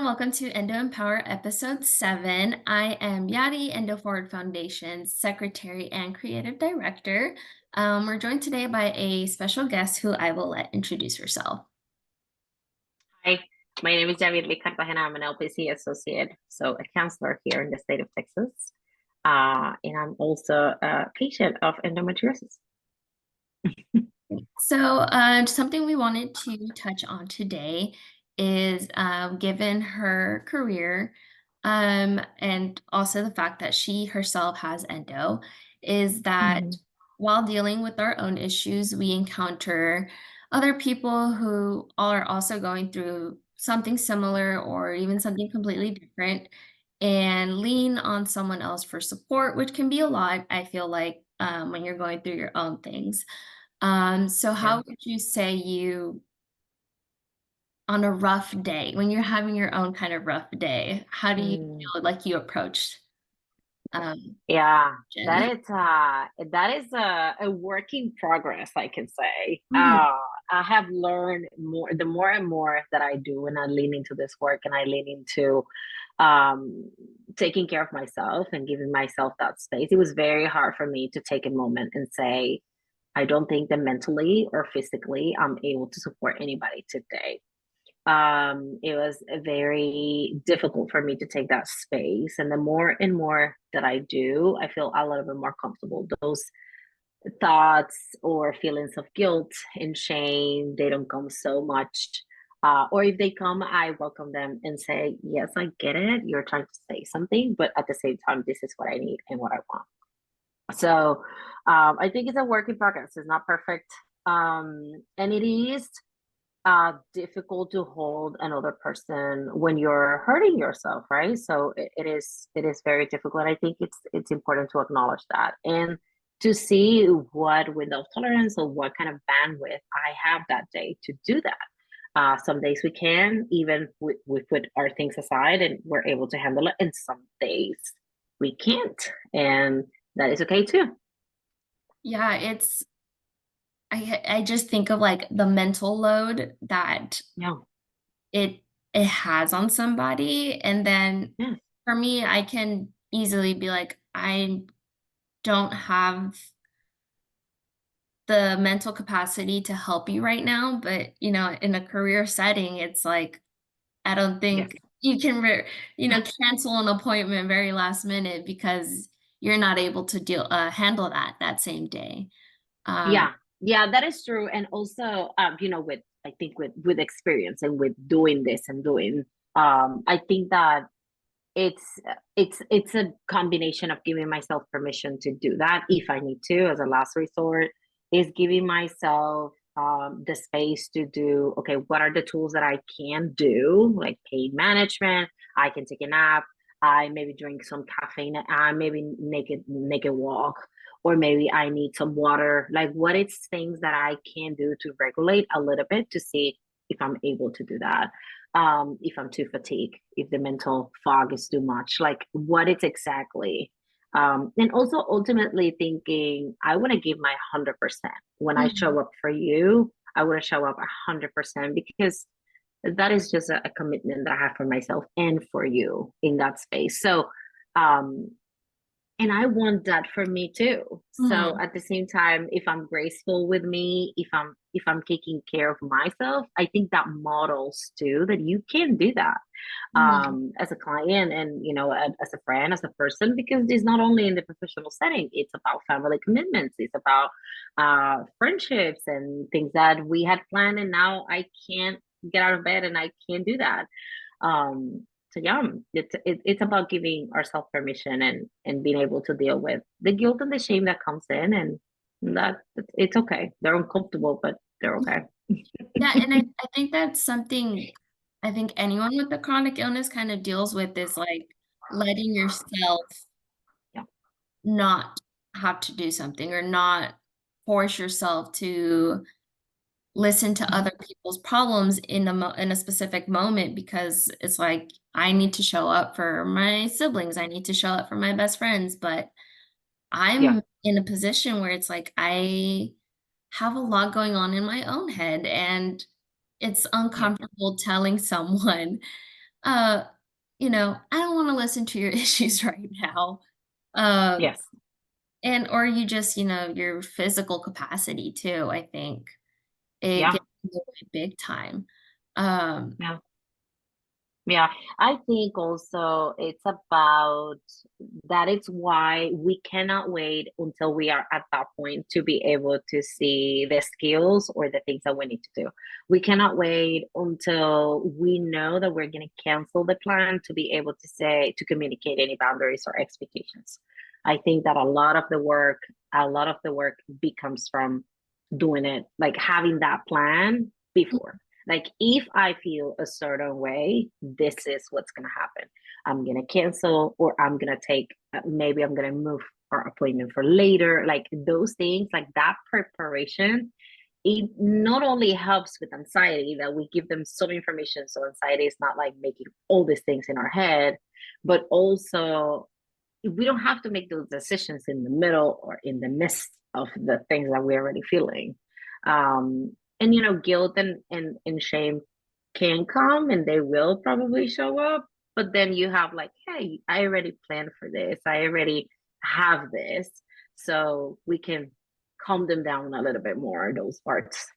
welcome to EndoEmpower episode 7. I am Yadi, Endo Forward Foundation's Secretary and Creative Director. We're joined today by a special guest who I will let introduce herself. Hi, my name is Yavierlis Cartagena. I'm an LPC Associate, so a counselor here in the state of Texas. And I'm also a patient of endometriosis. So something we wanted to touch on today is given her career and also the fact that she herself has endo, is that while dealing with our own issues, we encounter other people who are also going through something similar or even something completely different and lean on someone else for support, which can be a lot, I feel like, when you're going through your own things. So how would you say on a rough day, when you're having your own kind of rough day, how do you feel like you approached? Yeah, Jen? that is a work in progress, I can say. I have learned the more and more that I do, and I lean into this work, and I lean into taking care of myself and giving myself that space. It was very hard for me to take a moment and say, I don't think that mentally or physically I'm able to support anybody today. It was very difficult for me to take that space. And the more and more that I do, I feel a little bit more comfortable. Those thoughts or feelings of guilt and shame, they don't come so much. Or if they come, I welcome them and say, yes, I get it. You're trying to say something, but at the same time, this is what I need and what I want. So I think it's a work in progress. It's not perfect. And it is difficult to hold another person when you're hurting yourself, right? So it is very difficult. I think it's important to acknowledge that and to see what window of tolerance or what kind of bandwidth I have that day to do that. Some days we can, even we put our things aside and we're able to handle it, and some days we can't, and that is okay too. Yeah, I just think of like the mental load that it has on somebody. And then for me, I can easily be like, I don't have the mental capacity to help you right now. But, in a career setting, it's like, I don't think you can, cancel an appointment very last minute because you're not able to handle that same day. Yeah, that is true. And also, with I think with experience and with doing this and doing, I think that it's a combination of giving myself permission to do that if I need to, as a last resort, is giving myself the space to do, okay, what are the tools that I can do, like pain management. I can take a nap. I maybe drink some caffeine. I maybe make a walk, or maybe I need some water. Like, what is things that I can do to regulate a little bit to see if I'm able to do that. If I'm too fatigued, if the mental fog is too much, like what it's exactly. And also ultimately thinking, I want to give my 100%. When I show up for you, I want to show up 100% because that is just a commitment that I have for myself and for you in that space. So, and I want that for me too. So at the same time, if I'm graceful with me, if I'm taking care of myself, I think that models too that you can do that as a client and as a friend, as a person, because it's not only in the professional setting, it's about family commitments, it's about friendships and things that we had planned and now I can't get out of bed and I can't do that. So yeah, it's about giving ourselves permission and being able to deal with the guilt and the shame that comes in, and that it's okay. They're uncomfortable, but they're okay. Yeah, and I think that's something I think anyone with a chronic illness kind of deals with, is like letting yourself not have to do something or not force yourself to listen to other people's problems in a specific moment, because it's like, I need to show up for my siblings, I need to show up for my best friends, but I'm in a position where it's like I have a lot going on in my own head, and it's uncomfortable telling someone uh, I don't want to listen to your issues right now. Um, Yes. and or you just, your physical capacity too, I think it Yeah. gets in the way big time. Um, Yeah. Yeah, I think also it's about that it's why we cannot wait until we are at that point to be able to see the skills or the things that we need to do. We cannot wait until we know that we're going to cancel the plan to be able to say, to communicate any boundaries or expectations. I think that a lot of the work becomes from doing it, like having that plan before. Like, if I feel a certain way, this is what's going to happen. I'm going to cancel, or I'm going to take, maybe I'm going to move our appointment for later. Like, those things, like that preparation, it not only helps with anxiety that we give them some information. So, anxiety is not like making all these things in our head, but also we don't have to make those decisions in the middle or in the midst of the things that we're already feeling. And guilt and shame can come, and they will probably show up, but then you have like, hey, I already planned for this, I already have this, so we can calm them down a little bit more, those parts.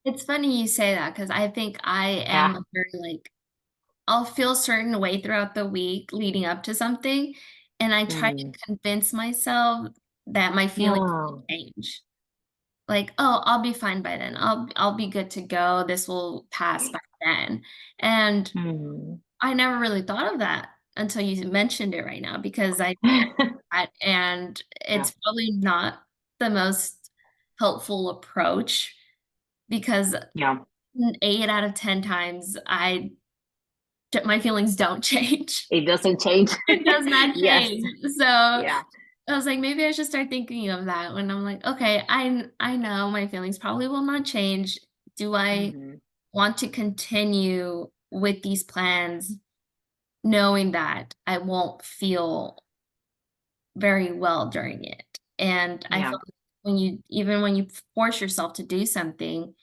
it's funny you say that because I think I Yeah. am a very like I'll feel a certain way throughout the week leading up to something, and I try to Mm. convince myself that my feelings will Yeah. change. Like, "Oh, I'll be fine by then. I'll be good to go. This will pass by then." And Mm. I never really thought of that until you mentioned it right now because and Yeah. it's probably not the most helpful approach because Yeah. 8 out of 10 times my feelings don't change. It doesn't change. It does not Yes. change. So, I Yeah. was like, maybe I should start thinking of that when I'm like, "Okay, I know my feelings probably will not change. Do I Hmm. want to continue with these plans knowing that I won't feel very well during it?" And I Yeah. feel like when you force yourself to do something,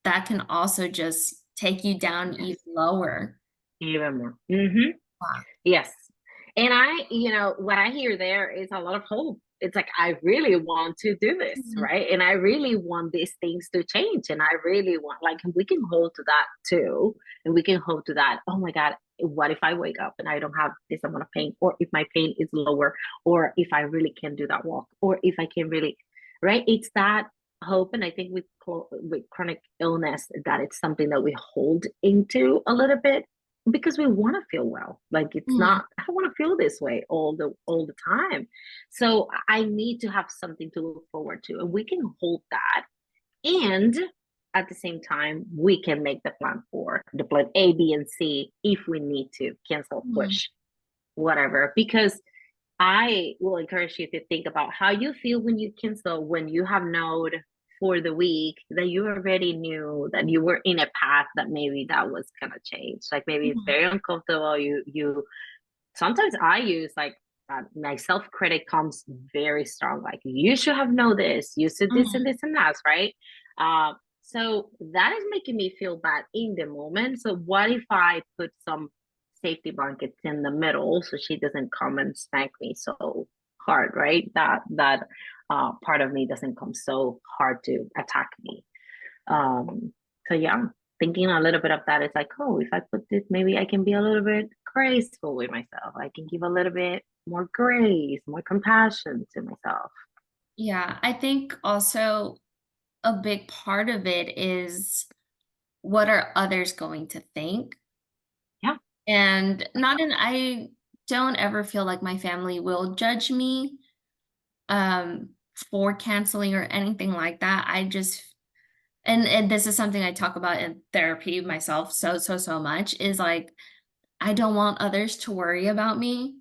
that can also just take you down even Yes. lower. Even more. Hmm. Wow. Yes. And what I hear there is a lot of hope. It's like, I really want to do this, Mhm. right? And I really want these things to change. And I really want, like, we can hold to that too. And we can hold to that. Oh my God, what if I wake up and I don't have this amount of pain? Or if my pain is lower? Or if I really can do that walk? Or if I can really, right? It's that hope. And I think with chronic illness, that it's something that we hold into a little bit because we want to feel well. Like, it's Mhm. not, I don't want to feel this way all the time. So I need to have something to look forward to, and we can hold that. And at the same time, we can make the plan for the plan A, B, and C if we need to cancel, Mhm. push, whatever. Because I will encourage you to think about how you feel when you cancel, when you have known for the week that you already knew that you were in a path that maybe that was gonna change. Like, maybe it's Mhm. very uncomfortable. You sometimes I use like, my self critic comes very strong. Like, you should have known this. You said this and Mhm. this and that, right? So that is making me feel bad in the moment. So what if I put some safety blankets in the middle so she doesn't come and spank me so hard, right? That part of me doesn't come so hard to attack me. So yeah, thinking a little bit of that is like, oh, if I put this, maybe I can be a little bit graceful with myself. I can give a little bit more grace, more compassion to myself. Yeah, I think also a big part of it is what are others going to think? Yeah. And not in I don't ever feel like my family will judge me um for canceling or anything like that. I just and this is something I talk about in therapy myself so much is like I don't want others to worry about me.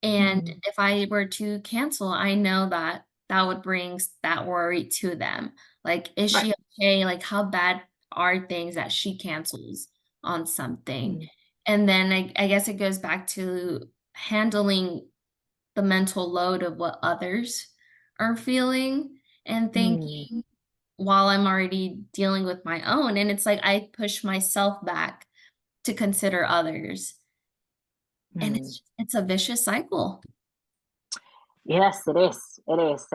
And Mm. if I were to cancel, I know that that would bring that worry to them. Like, is Right. she okay? Like, how bad are things that she cancels on something? Mm. And then I guess it goes back to handling the mental load of what others are feeling and Mm. thinking while I'm already dealing with my own. And it's like I push myself back to consider others. And Hmm. it's a vicious cycle. Yes, it is. It is.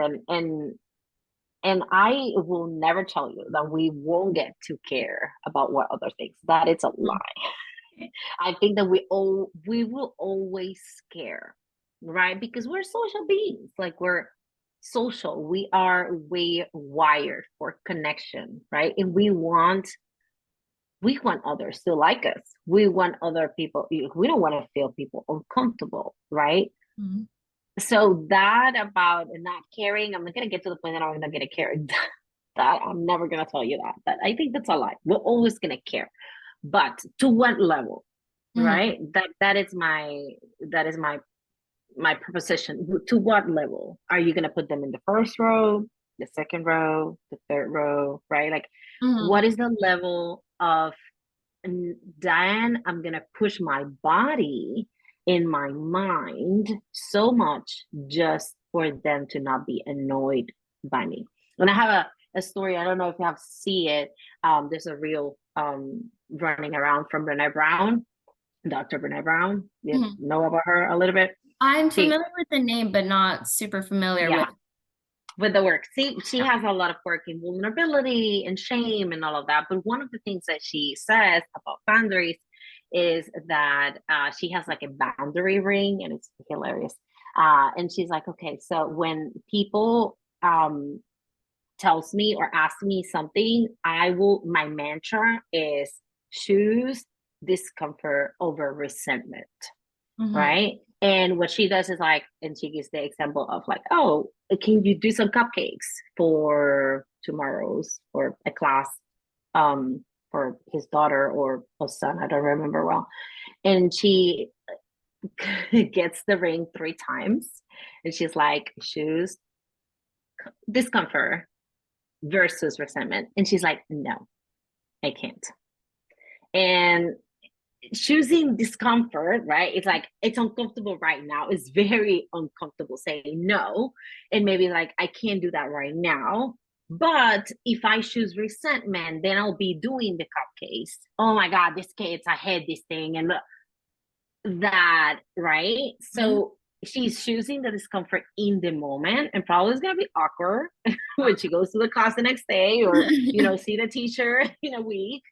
And I will never tell you that we won't get to care about what other things. That is a Mhm. lie. I think that we will always care, right? Because we're social beings. Like we're social. We wired for connection, right? And we want others to like us. We want other people. We don't want to feel people uncomfortable, right? Mhm. So that about not caring, I'm not gonna get to the point that I'm not gonna care. That I'm never gonna tell you that. But I think that's a lie. We're always gonna care, but to what level, Mhm. right? That is my proposition. To what level are you gonna put them in the first row, the second row, the third row, right? Like, what Mhm. is the level of Diane, I'm going to push my body in my mind so much just for them to not be annoyed by me. And I have a story, I don't know if you have seen it. There's a reel running around from Brene Brown, Dr. Brene Brown. You Mhm. know about her a little bit? I'm She, familiar with the name, but not super familiar with. yeah, with the work. See, she has a lot of work in vulnerability and shame and all of that. But one of the things that she says about boundaries is that she has like a boundary ring, and it's hilarious. And she's like, okay, so when people tells me or ask me something, my mantra is choose discomfort over resentment, Mhm. right? And what she does is like, and she gives the example of like, oh, can you do some cupcakes for tomorrow's or a class for his daughter or a son, I don't remember well. And she gets the ring 3 times, and she's like, choose discomfort versus resentment. And she's like, no, I can't. And choosing discomfort, right? It's like it's uncomfortable right now. It's very uncomfortable saying no. And maybe like I can't do that right now. But if I choose resentment, then I'll be doing the cupcakes. Oh my God, this kids, I had this thing and that, right? Mhm. So she's choosing the discomfort in the moment, and probably it's gonna be awkward when she goes to the class the next day or see the teacher in a week.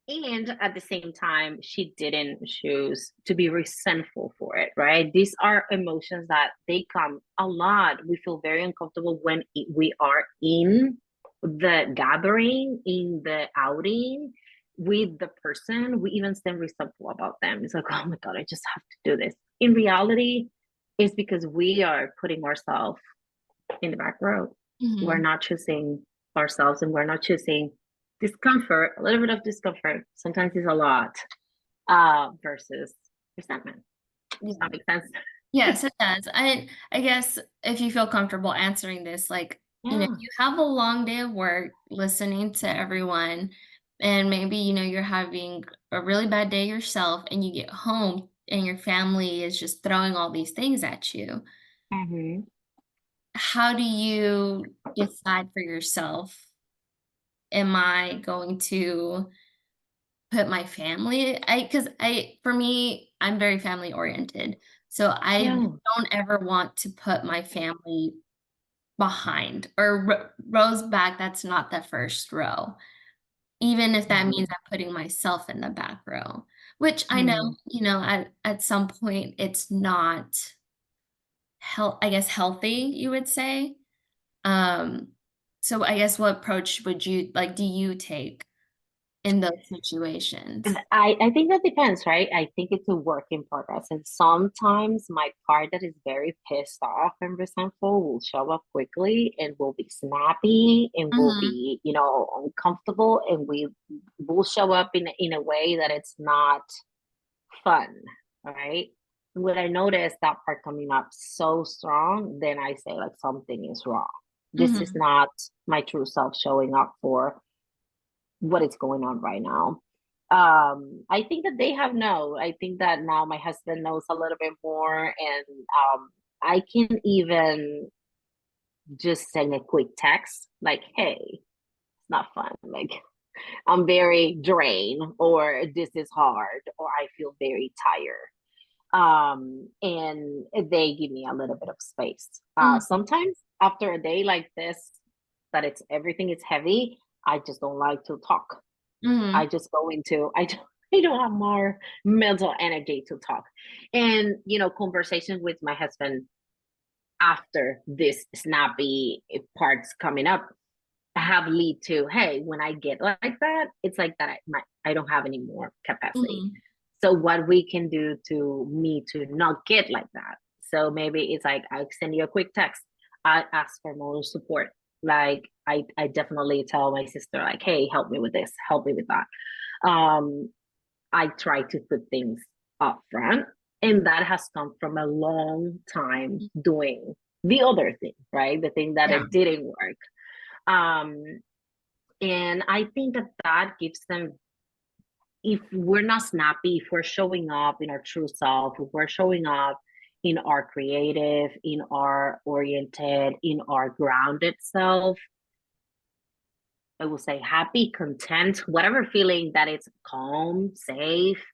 And at the same time, she didn't choose to be resentful for it, right? These are emotions that they come a lot. We feel very uncomfortable when we are in the gathering, in the outing with the person. We even stand resentful about them. It's like, oh my God, I just have to do this. In reality, it's because we are putting ourselves in the back row. We're Mhm. not choosing ourselves, and we're not choosing discomfort. A little bit of discomfort sometimes is a lot, versus resentment. Does that Yeah. make sense? Yes, it does. I guess if you feel comfortable answering this, like, Yeah. you have a long day of work listening to everyone, and maybe, you're having a really bad day yourself, and you get home and your family is just throwing all these things at you. Mm-hmm. How do you decide for yourself, am I going to put my family, because for me, I'm very family oriented. So I Yeah. don't ever want to put my family behind or rows back. That's not the first row, even if that Mm-hmm. means I'm putting myself in the back row, which I know, Mm-hmm. at some point it's not I guess healthy, you would say. Um, so I guess what approach would you like, do you take in those situations? I think that depends, right? I think it's a work in progress. And sometimes my part that is very pissed off and resentful will show up quickly and will be snappy and will Mhm, be, uncomfortable, and we will show up in a way that it's not fun, right? When I notice that part coming up so strong, then I say like something is wrong. This is mhm. not my true self showing up for what is going on right now. I think that they have no. I think that now my husband knows a little bit more, and I can even just send a quick text like, "Hey, it's not fun." Like, I'm very drained, or this is hard, or I feel very tired. And they give me a little bit of space. Mhm, Sometimes after a day like this, that it's everything is heavy, I just don't like to talk. I mhm, just go into I don't have more mental energy to talk. And conversations with my husband after this snappy parts coming up have lead to, hey, when I get like that, it's like that I don't have any more capacity. mhm. So what we can do to me to not get like that. So maybe it's like I send you a quick text. I ask for more support. Like I definitely tell my sister, like, hey, help me with this, help me with that. Um, I try to put things up front. And that has come from a long time doing the other thing, right? The thing that Yeah, it didn't work. Um, and I think that that gives them, if we're not snappy, if we're showing up in our true self, if we're showing up in our creative, in our oriented, in our grounded self, I will say happy, content, whatever feeling that it's calm, safe,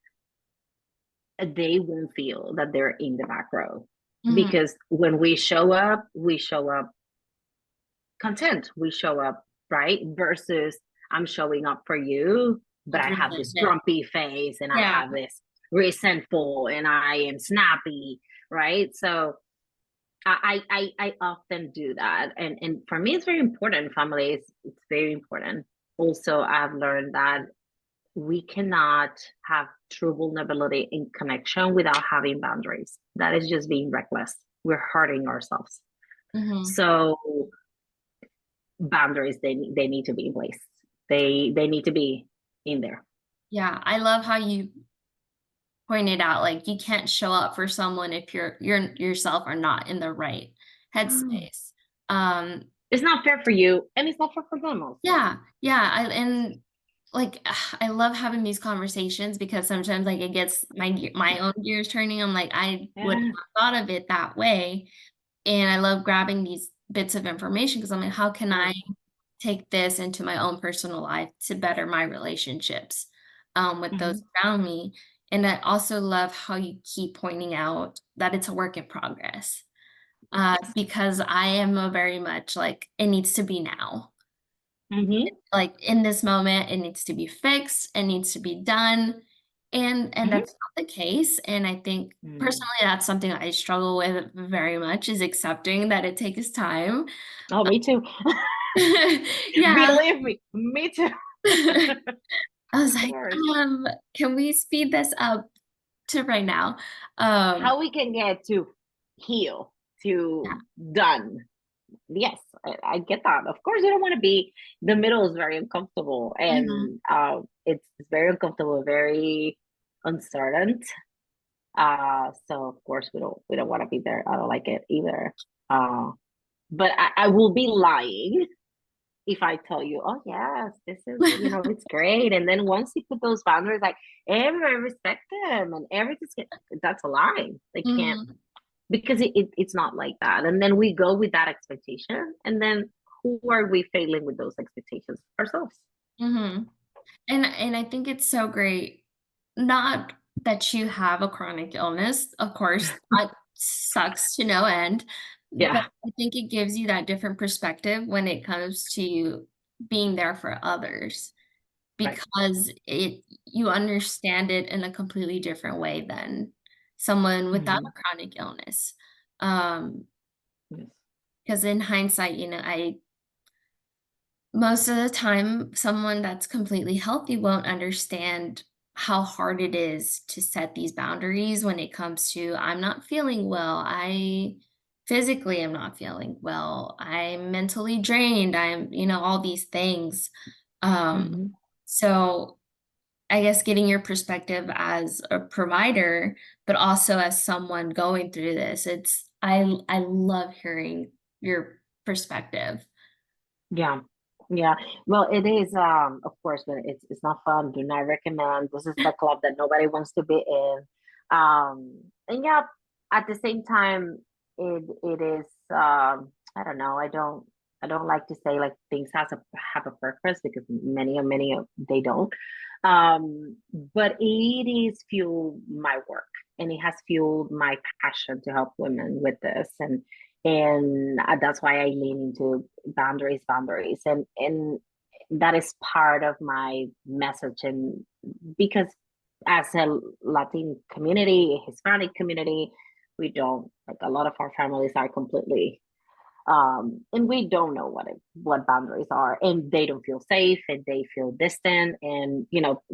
they won't feel that they're in the back row. mhm. Because when we show up content, we show up, right? Versus I'm showing up for you, but With I have this resentment. grumpy face and I Yeah, have this resentful and I am snappy, right? So I often do that. And for me it's very important. Family is, it's very important. Also, I've learned that we cannot have true vulnerability in connection without having boundaries. That is just being reckless. We're hurting ourselves. mhm. So boundaries, they need to be in place. They need to be in there. Yeah, I love how you pointed out, like, you can't show up for someone if you're yourself are not in the right headspace. Um, It's not fair for you, and it's not fair for them also. yeah, yeah, and, like, I love having these conversations because sometimes, like, it gets my own gears turning. I'm like, "I would Yeah. not thought of it that way," and I love grabbing these bits of information because 'cause I'm like, "How can Mm. I take this into my own personal life to better my relationships, with those Mm-hmm. around me?" And I also love how you keep pointing out that it's a work in progress, Yes. because I am a very much like, it needs to be now. Mm-hmm. Like, in this moment, it needs to be fixed, it needs to be done, and Mm-hmm. that's not the case, and I think Mm. personally, that's something I struggle with very much is accepting that it takes time. Oh, me too. Yeah. Believe me too. I was Of like, course. "Can we speed this up to right now?" Um, How we can get to heal, yeah, to done. Yes, I get that. Of course, you don't want to be, the middle is very uncomfortable, mhm, and it's very uncomfortable, very uncertain. So of course we don't want to be there. I don't like it either. Uh, but I will be lying if I tell you, oh yes, this is, it's great. And then once you put those boundaries, like everybody respect them and everything's that's a lie. They can't, mhm, because it's not like that. And then we go with that expectation, and then who are we failing with those expectations? Ourselves. mhm, and I think it's so great, not that you have a chronic illness, of course, that sucks to no end, but Yeah. I think it gives you that different perspective when it comes to being there for others. Right. Because you understand it in a completely different way than someone without Mm-hmm. a chronic illness. Um, Yes. because in hindsight, I most of the time, someone that's completely healthy won't understand how hard it is to set these boundaries when it comes to, "I'm not feeling well, I physically am not feeling well, I'm mentally drained, all these things." Um, Mm-hmm. so I guess getting your perspective as a provider, but also as someone going through this, I love hearing your perspective. Yeah. Yeah. Well, it is, of course, but it's not fun. Do not recommend. This is the club that nobody wants to be in. And yeah, at the same time, it is, I don't know, I don't. I don't like to say like things has a have a purpose because many of they don't. But it is fueled my work and it has fueled my passion to help women with this and that's why I lean into boundaries and that is part of my message and because as a Latin community, a Hispanic community, we don't like a lot of our families are completely and we don't know what boundaries are and they don't feel safe and they feel distant and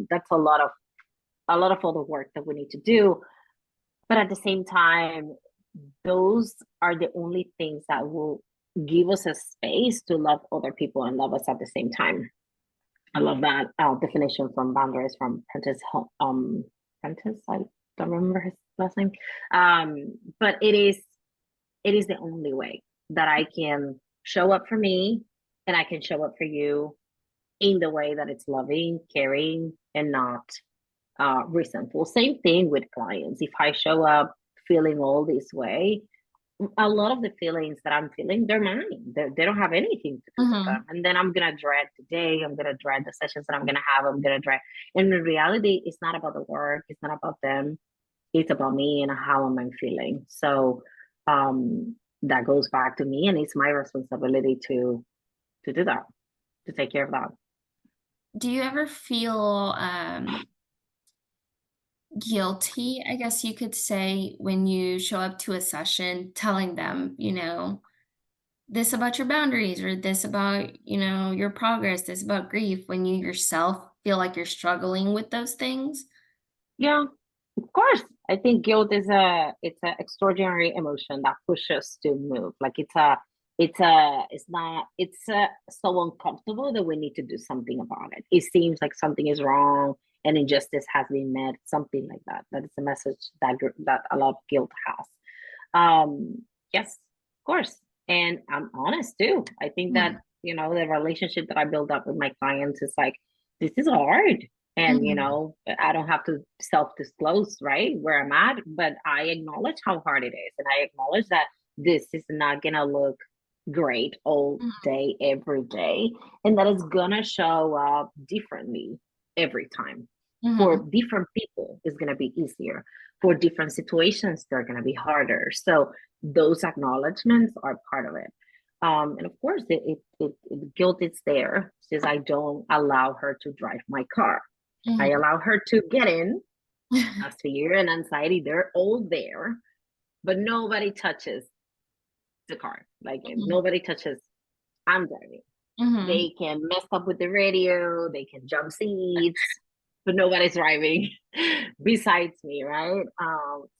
that's a lot of other work that we need to do but at the same time those are the only things that will give us a space to love other people and love us at the same time. I love that definition from boundaries from Prentice. I don't remember his last name. But it is the only way that I can show up for me and I can show up for you in the way that it's loving, caring, and not resentful. Same thing with clients. If I show up feeling all this way, a lot of the feelings that I'm feeling, they're mine. They don't have anything to do with them. Mhm. And then I'm gonna dread the day. I'm gonna dread the sessions that I'm gonna have. I'm gonna dread. And in reality, it's not about the work. It's not about them. It's about me and how am I feeling. So that goes back to me, and it's my responsibility to do that, to take care of that. Do you ever feel guilty, I guess you could say, when you show up to a session telling them, this about your boundaries or this about, your progress, this about grief, when you yourself feel like you're struggling with those things? Yeah, of course. I think guilt is it's an extraordinary emotion that pushes to move. Like it's not so uncomfortable that we need to do something about it. It seems like something is wrong and injustice has been met, something like that. That is a message that a lot of guilt has. Yes, of course. And I'm honest too. I think that, Mhm, the relationship that I build up with my clients is like, this is hard. And, mhm, I don't have to self disclose, right, where I'm at, but I acknowledge how hard it is. And I acknowledge that this is not going to look great all mhm, day, every day. And that it's going to show up differently every time. For mhm, different people, it's going to be easier. For different situations, they're going to be harder. So those acknowledgments are part of it. And of course, guilt is there since I don't allow her to drive my car. I mhm. allow her to get in. As fear and anxiety, they're all there, but nobody touches the car. Like Mhm, nobody touches. I'm driving. mhm. They can mess up with the radio. They can jump seats, but nobody's driving besides me, right?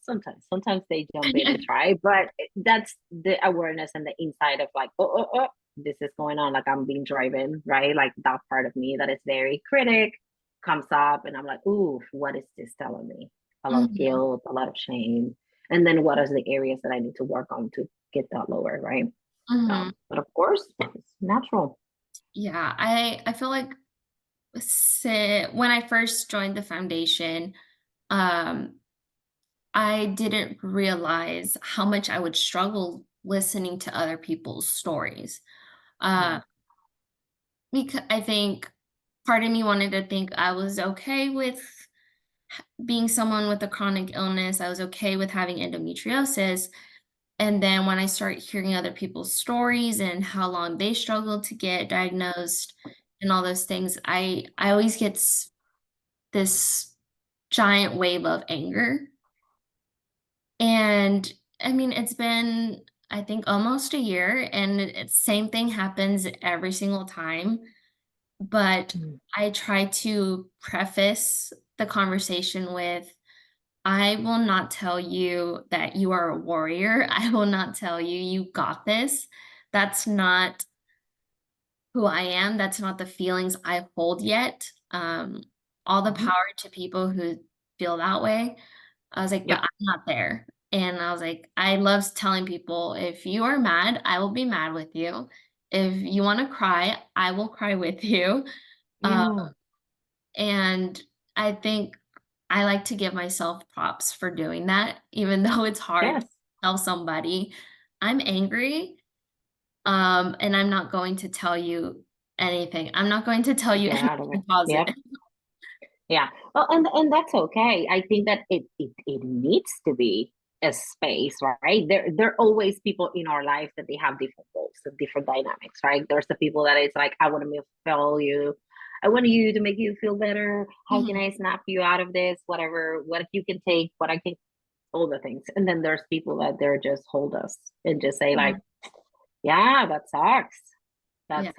Sometimes they jump in and try, but that's the awareness and the inside of like, oh, this is going on. Like I'm being driven, right? Like that part of me that is very critic comes up, and I'm like, ooh, what is this telling me? A lot of Mhm, guilt, a lot of shame, and then what are the areas that I need to work on to get that lower, right? mhm. But of course, it's natural. Yeah, I feel like when I first joined the foundation, um, I didn't realize how much I would struggle listening to other people's stories. Yeah. Uh, because I think part of me wanted to think I was okay with being someone with a chronic illness. I was okay with having endometriosis. And then when I start hearing other people's stories and how long they struggled to get diagnosed and all those things, I always get this giant wave of anger. And I mean, it's been, I think, almost a year, and same thing happens every single time. But Mm. I try to preface the conversation with, I will not tell you that you are a warrior. I will not tell you you got this. That's not who I am. That's not the feelings I hold yet. All the Mhm. power to people who feel that way. I was like, but Yep. I'm not there. And I was like, I love telling people, if you are mad, I will be mad with you. If you want to cry, I will cry with you. Uh, Yeah. and I think I like to give myself props for doing that, even though it's hard to Yes. tell somebody I'm angry. And I'm not going to tell you anything. I'm not going to tell you Get out of it. anything positive. Yep. Yeah. Well, and that's okay. I think that it needs to be a space, right? There are always people in our life that they have different roles and different dynamics, right? There's the people that it's like, I want to feel you. I want you to make you feel better. How can Mhm, I snap you out of this? Whatever, what you can take, what I can, all the things. And then there's people that they're just hold us and just say like, mhm. yeah, that sucks. Yeah.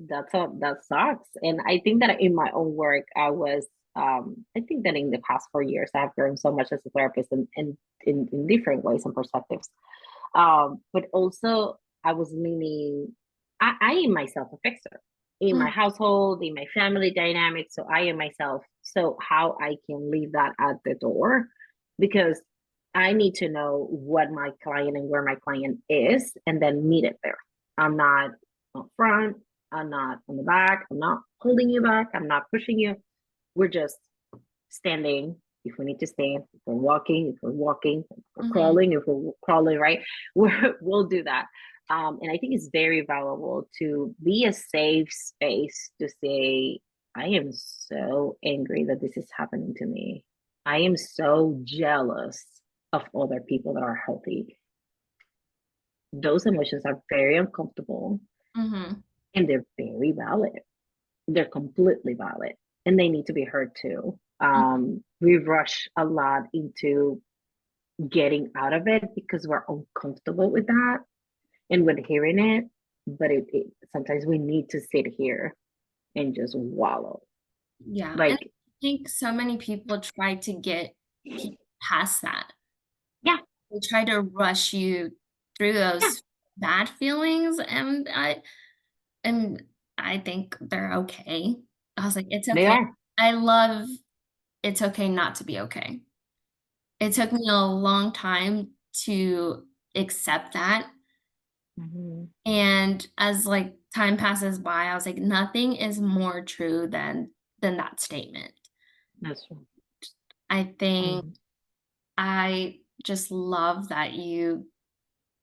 That sucks. And I think that in my own work, I think that in the past 4 years, I've grown so much as a therapist and in different ways and perspectives. But also I was leaning, I am myself a fixer in my Mhm, household, in my family dynamic. So I am myself. So how I can leave that at the door, because I need to know what my client and where my client is and then meet it there. I'm not up front, I'm not on the back, I'm not holding you back, I'm not pushing you. We're just standing if we need to stand, if we're walking, if we're mhm. crawling, if we're crawling, right? We'll do that. And I think it's very valuable to be a safe space to say, I am so angry that this is happening to me. I am so jealous of other people that are healthy. Those emotions are very uncomfortable Mhm, and they're very valid. They're completely valid and they need to be heard too. mhm. We rush a lot into getting out of it because we're uncomfortable with that and with hearing it. But it sometimes we need to sit here and just wallow. Yeah, and Like, I think so many people try to get pe past that. yeah, They try to rush you through yeah, those bad feelings, and I think they're okay. I was like, "It's they okay." are. I love "It's okay not to be okay." It took me a long time to accept that, Mhm. and as, like, time passes by, I was like, "Nothing is more true than that statement." That's true. I think Mhm. I just love that you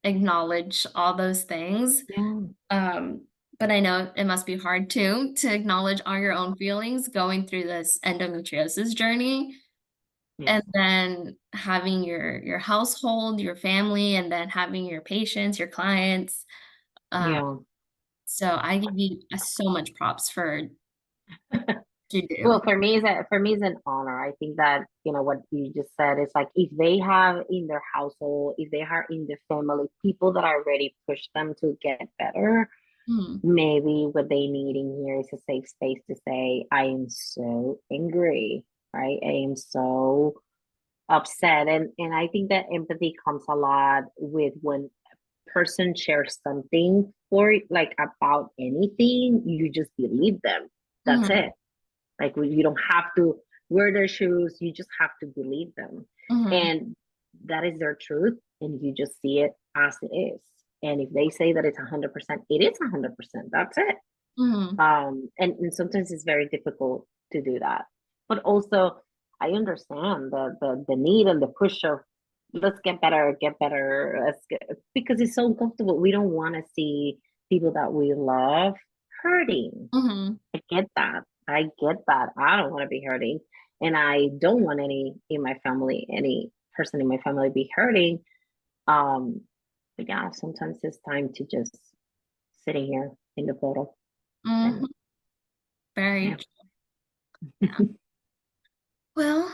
acknowledge all those things. Yeah, Um, but I know it must be hard too to acknowledge all your own feelings going through this endometriosis journey yes, and then having your household, your family, and then having your patients, your clients. Uh, yeah. so I give you so much props for to do. Well, for me, it's an honor. I think that, what you just said is like, if they have in their household, if they are in the family, people that already push them to get better, Mhm, maybe what they need in here is a safe space to say, I am so angry, right? I am so upset. And I think that empathy comes a lot with when a person shares something for like about anything, you just believe them. That's mhm, it. Like, you don't have to wear their shoes, you just have to believe them. mhm, And that is their truth, and you just see it as it is. And if they say that it's 100%, it is 100%. That's it. mhm, And sometimes it's very difficult to do that. But also, I understand the need and the push of let's get better, because it's so uncomfortable. We don't want to see people that we love hurting. mhm. I get that. I get that. I don't want to be hurting. And I don't want any person in my family be hurting. Um, but yeah, sometimes it's time to just sitting here in the photo Mhm. and Very yeah. true. Yeah. Well,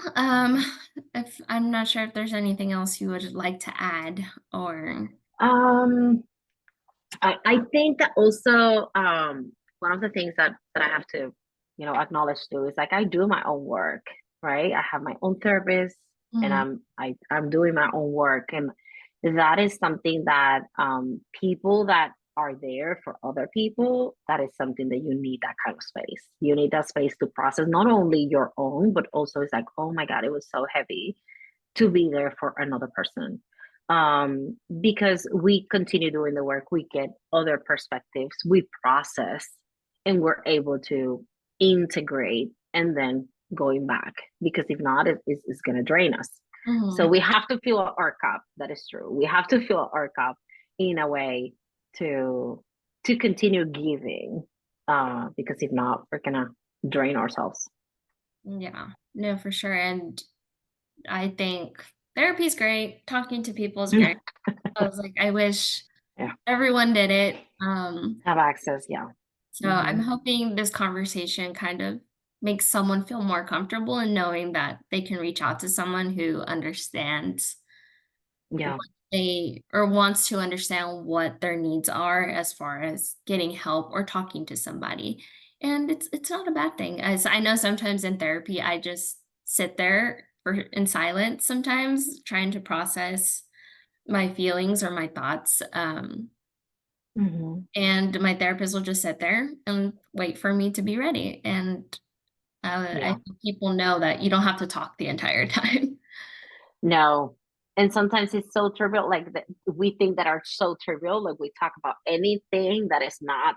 if I'm not sure if there's anything else you would like to add or um, I think that also one of the things that I have to, acknowledge too is like I do my own work, right? I have my own therapist and Mhm, I'm doing my own work. And that is something that people that are there for other people, that is something that you need, that kind of space. You need that space to process not only your own, but also it's like, oh my God, it was so heavy to be there for another person. Because we continue doing the work, we get other perspectives, we process, and we're able to integrate and then going back. Because if not, it's going to drain us. So mhm, we have to fill our cup. That is true. We have to fill our cup in a way. to continue giving, because if not, we're gonna drain ourselves. Yeah, no, for sure. And I think therapy's great. Talking to people is great. I was like, I wish Yeah, everyone did it. have access. Yeah. So I'm Hmm. hoping this conversation kind of makes someone feel more comfortable in knowing that they can reach out to someone who understands what Yeah. they or wants to understand what their needs are as far as getting help or talking to somebody. And it's not a bad thing. As I know sometimes in therapy I just sit there in silence sometimes trying to process my feelings or my thoughts. Hmm. And my therapist will just sit there and wait for me to be ready. And I Yeah. think people know that you don't have to talk the entire time. No. And sometimes it's so trivial, like that we think that are so trivial. Like we talk about anything that is not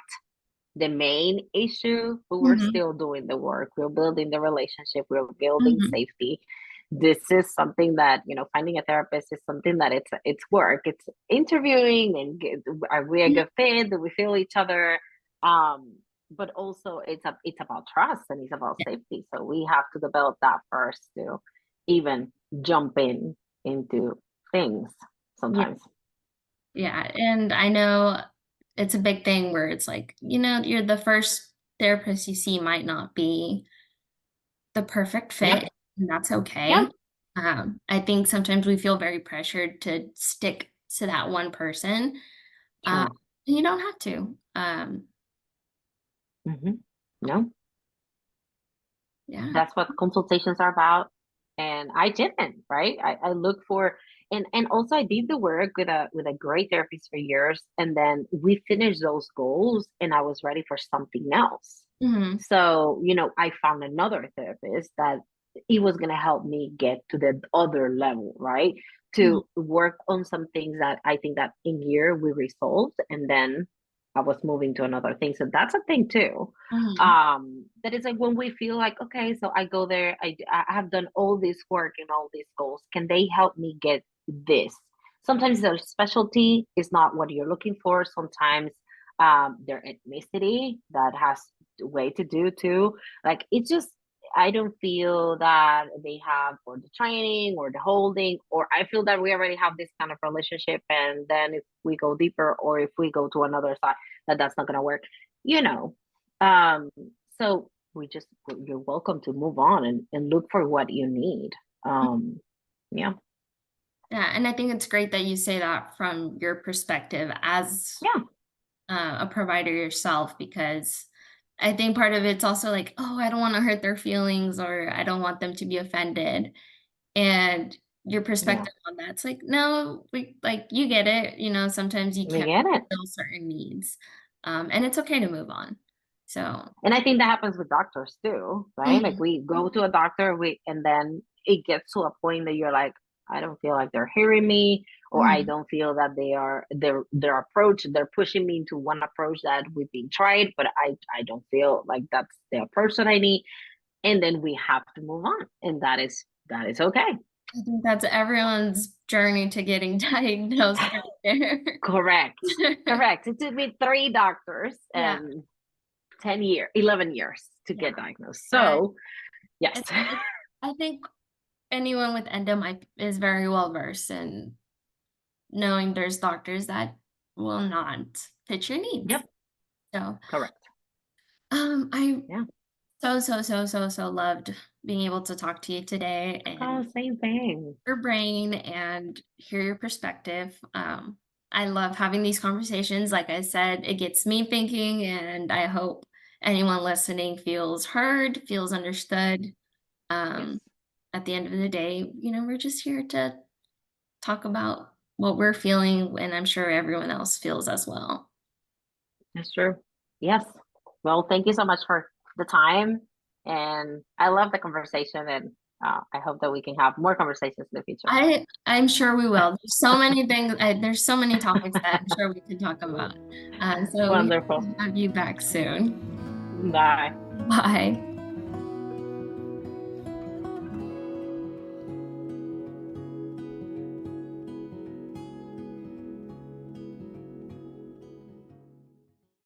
the main issue, but we're Mhm, still doing the work. We're building the relationship. We're building mhm. safety. This is something that, finding a therapist is something that it's work. It's interviewing and are we a Yeah, good fit? Do we feel each other? But also it's about trust and it's about safety. So we have to develop that first to even jump into things yeah, sometimes. yeah. And I know it's a big thing where it's like, you're the first therapist you see might not be the perfect Yeah. fit, and that's Yeah. okay. I think sometimes we feel very pressured to stick to that one person. Uh, True. and you don't have to. Hmm. No. Yeah. That's what consultations are about. And I didn't, right? I look for, and also I did the work with a great therapist for years, and then we finished those goals and I was ready for something else. Mhm, So, I found another therapist that it was going to help me get to the other level, right? mhm, To work on some things that I think that in year we resolved, and then I was moving to another thing. So that's a thing too. mhm. That is like when we feel like, okay, so I go there, I have done all this work and all these goals. Can they help me get this? Sometimes their specialty is not what you're looking for. Sometimes their ethnicity that has way to do too. Like it's just I don't feel that they have or the training or the holding, or I feel that we already have this kind of relationship, and then if we go deeper or if we go to another side, that's not gonna work, you know. Um, so you're welcome to move on and look for what you need. Yeah, Yeah, and I think it's great that you say that from your perspective as yeah, a provider yourself, because I think part of it's also like, oh, I don't want to hurt their feelings or I don't want them to be offended. And your yeah. perspective on that's like, no, like you get it. Sometimes you We can't get it. fulfill certain needs, and it's okay to move on. So, And I think that happens with doctors too, right? Like mhm, we go to a doctor, and then it gets to a point that you're like, I don't feel like they're hearing me, or I mhm, don't feel that their approach, they're pushing me into one approach that we've been tried, but I don't feel like that's the approach that I need. And then we have to move on. And that is okay. I think that's everyone's journey to getting diagnosed right there. Correct. Correct. It took me 3 doctors Yeah, and 10 years, 11 years to yeah. get diagnosed. And So yes. it's I think anyone with endo is very well versed in knowing there's doctors that will not fit your needs. Yep. So, Correct. I Yeah. so loved being able to talk to you today Oh, and same thing. your brain and hear your perspective. I love having these conversations. Like I said, it gets me thinking, and I hope anyone listening feels heard, feels understood. Yes, Um, at the end of the day, we're just here to talk about what we're feeling, and I'm sure everyone else feels as well. that's true. Yes. Well, thank you so much for the time. And I love the conversation. And I hope that we can have more conversations in the future. I'm sure we will. There's so many things. There's so many topics that I'm sure we can talk about. So we hope Wonderful. to have you back soon. Bye. Bye.